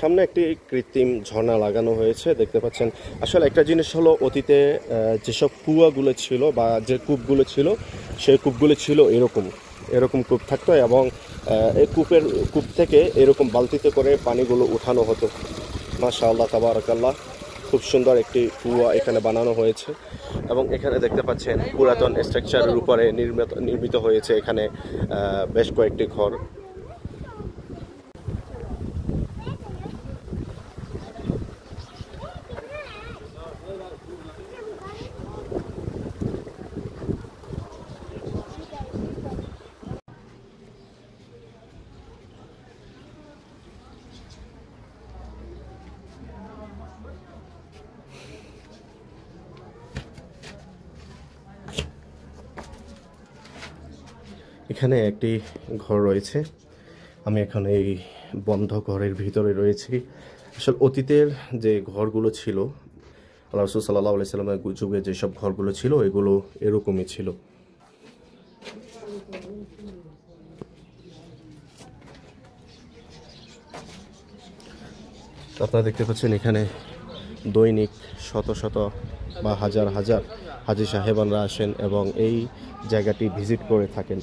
সামনে একটি কৃত্রিম ঝর্ণা লাগানো হয়েছে দেখতে পাচ্ছেন। আসলে একটা জিনিস হলো অতীতে যেসব কুয়াগুলো ছিল বা যে কূপগুলো ছিল সেই কূপগুলো ছিল এরকম এরকম কূপ থাকতো এবং এই কূপ থেকে এরকম বালতিতে করে পানিগুলো উঠানো হতো। মাশাআল্লাহ তাবারাকাল্লাহ, খুব সুন্দর একটি কুয়া এখানে বানানো হয়েছে এবং এখানে দেখতে পাচ্ছেন পুরাতন স্ট্রাকচারের উপরে নির্মিত হয়েছে এখানে বেশ কয়েকটি ঘর। এখানে একটি ঘর রয়েছে, আমি এখন এই বন্ধ ঘরের ভিতরে রয়েছি। আসলে অতীতের যে ঘরগুলো ছিল, আল্লাহ রাসূল সাল্লাল্লাহু আলাইহি সাল্লামের যুগে যেসব ঘরগুলো ছিল এগুলো এরকমই ছিল। আপনারা দেখতে পাচ্ছেন এখানে দৈনিক শত শত বা হাজার হাজার হাজী সাহেবানরা আসেন এবং এই জায়গাটি ভিজিট করে থাকেন।